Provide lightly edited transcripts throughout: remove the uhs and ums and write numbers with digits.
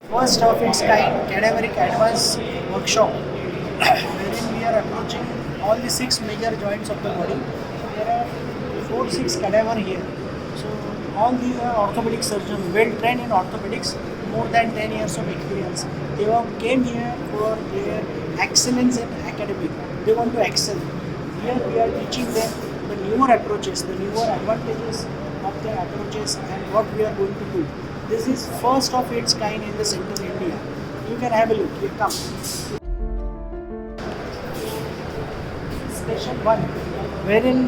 First of its kind cadaveric advanced workshop wherein we are approaching all the six major joints of the body. There are 4-6 cadaver here. So all these are orthopedic surgeons, well trained in orthopedics, more than 10 years of experience. They have came here for their excellence in academic. They want to excel. Here we are teaching them the newer approaches, the newer advantages of their approaches and what we are going to do. This is first of its kind in the central India. You can have a look. Here come. Session 1, wherein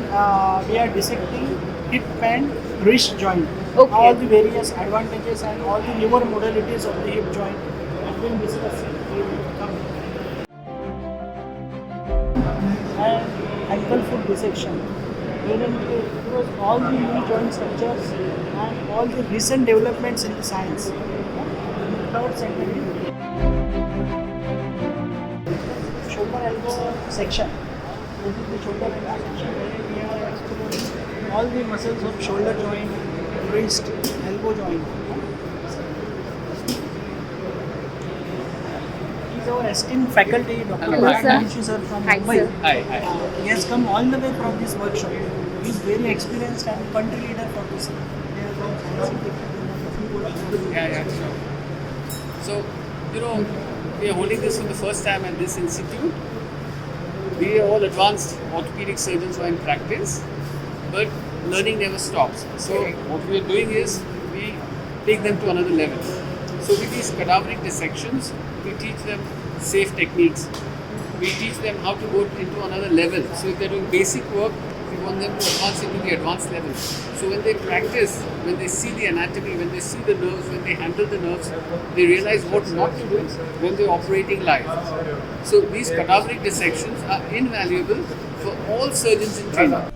we are dissecting hip and wrist joint. Okay. All the various advantages and all the newer modalities of the hip joint have been discussed. Come. And ankle foot dissection, wherein we explore all the new joint structures and all the recent developments in the science. Third segment, shoulder elbow section. This is the shoulder elbow section where we are exploring all the muscles of shoulder joint, wrist, elbow joint. He is our esteemed faculty, Dr. Parag Munshi sir from Hi, Mumbai. sir. Hi. He has come all the way from this workshop. He is very experienced and country leader for this. They are from scientific. Yeah, sure. So, we are holding this for the first time at this institute. We are all advanced orthopedic surgeons who are in practice, but learning never stops. So, what we are doing is we take them to another level. So, with these cadaveric dissections, we teach them safe techniques. We teach them how to go into another level. So, if they're doing basic work, we want them to advance into the advanced level. So when they practice, when they see the anatomy, when they see the nerves, when they handle the nerves, they realize what not to do when they're operating live. So these cadaveric dissections are invaluable for all surgeons in training.